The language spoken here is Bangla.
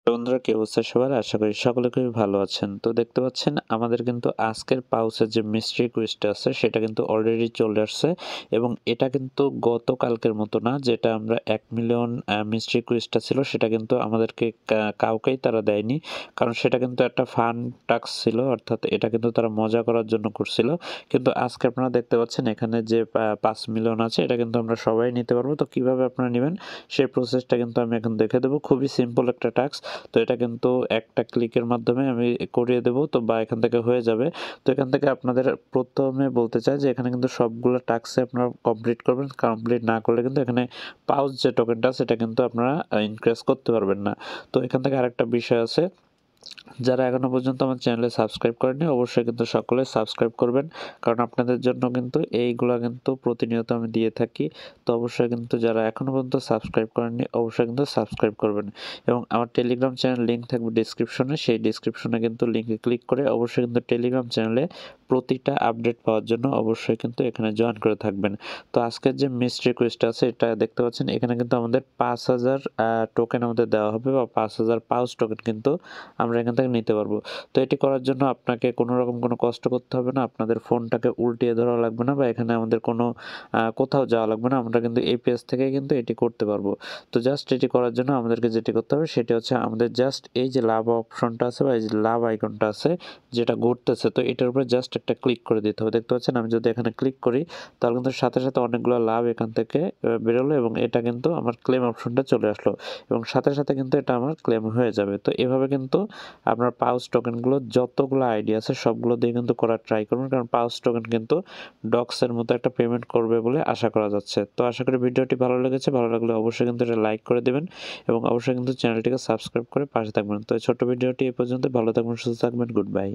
বন্ধুরা, কি অবস্থা সবার? আশা করি সকলে খুবই ভালো আছেন। তো দেখতে পাচ্ছেন আমাদের কিন্তু আজকের পাউচের যে মিস্ট্রি কুইজটা আছে সেটা কিন্তু অলরেডি চলে আসছে এবং এটা কিন্তু গতকালকের মতো না, যেটা আমরা 1 মিলিয়ন মিস্ট্রি কুইজটা ছিল সেটা কিন্তু আমাদেরকে কাউকেই তারা দেয়নি, কারণ সেটা কিন্তু একটা ফান টাস্ক ছিল, অর্থাৎ এটা কিন্তু তারা মজা করার জন্য করছিল। কিন্তু আজকে আপনারা দেখতে পাচ্ছেন এখানে যে 5 মিলিয়ন আছে এটা কিন্তু আমরা সবাই নিতে পারবো। তো কিভাবে আপনারা নেবেন সেই প্রসেসটা কিন্তু আমি এখন দেখে দেবো। খুবই সিম্পল একটা টাস্ক। তো এটা কিন্তু একটা ক্লিকের মাধ্যমে আমি করিয়ে দেবো, তো বা এখান থেকে হয়ে যাবে। তো এখান থেকে আপনাদের প্রথমে বলতে চাই যে এখানে কিন্তু সবগুলো টাস্কে আপনারা কমপ্লিট করবেন। কমপ্লিট না করলে কিন্তু এখানে পাউচ যে টোকেনটা সেটা কিন্তু আপনারা ইনক্রিজ করতে পারবেন না। তো এখান থেকে আরেকটা বিষয় আছে, যারা এখনো পর্যন্ত আমার চ্যানেলে সাবস্ক্রাইব করেনি অবশ্যই কিন্তু সকলে সাবস্ক্রাইব করবেন, কারণ আপনাদের জন্য কিন্তু এইগুলা কিন্তু প্রতিনিয়ত আমি দিয়ে থাকি। তো অবশ্যই কিন্তু যারা এখনো পর্যন্ত সাবস্ক্রাইব করেননি অবশ্যই কিন্তু সাবস্ক্রাইব করবেন এবং আমার টেলিগ্রাম চ্যানেল লিঙ্ক থাকবে ডিসক্রিপশনে, সেই ডিসক্রিপশনে কিন্তু লিঙ্কে ক্লিক করে অবশ্যই কিন্তু টেলিগ্রাম চ্যানেলে প্রতিটা আপডেট পাওয়ার জন্য অবশ্যই কিন্তু এখানে জয়েন করে থাকবেন। তো আজকের যে মিস্ট্রি কুইজটা আছে এটা দেখতে পাচ্ছেন, এখানে কিন্তু আমাদের 5,000 টোকেন আমাদের দেওয়া হবে বা 5,000 পাউচ টোকেন কিন্তু আমরা এখান থেকে নিতে পারবো। তো এটি করার জন্য আপনাকে কোনো রকম কোনো কষ্ট করতে হবে না, আপনাদের ফোনটাকে উল্টিয়ে ধরা লাগবে না বা এখানে আমাদের কোনো কোথাও যাওয়া লাগবে না। আমরা কিন্তু এই পেজ থেকেই কিন্তু এটি করতে পারবো। তো জাস্ট এটি করার জন্য আমাদেরকে যেটি করতে হবে সেটি হচ্ছে আমাদের জাস্ট এই যে লাভ অপশনটা আছে বা এই যে লাভ আইকনটা আছে যেটা ঘুরতেছে, তো এটার উপরে জাস্ট একটা ক্লিক করে দিতে হবে। দেখতে পাচ্ছেন আমি যদি এখানে ক্লিক করি তাহলে কিন্তু সাথে সাথে অনেকগুলো লাভ এখান থেকে বেরোলো এবং এটা কিন্তু আমার ক্লেম অপশনটা চলে আসলো এবং সাথে সাথে কিন্তু এটা আমার ক্লেম হয়ে যাবে। তো এভাবে কিন্তু আপনার পাউচ টোকেনগুলো যতগুলো আইডি আছে সবগুলো দিয়ে কিন্তু করার ট্রাই করবেন, কারণ পাউচ টোকেন কিন্তু ডক্সের মতো একটা পেমেন্ট করবে বলে আশা করা যাচ্ছে। তো আশা করি ভিডিওটি ভালো লেগেছে, ভালো লাগলে অবশ্যই কিন্তু এটা লাইক করে দেবেন এবং অবশ্যই কিন্তু চ্যানেলটিকে সাবস্ক্রাইব করে পাশে থাকবেন। তো এই ছোট্ট ভিডিওটি এই পর্যন্ত। ভালো থাকবেন, সুস্থ থাকবেন, গুড বাই।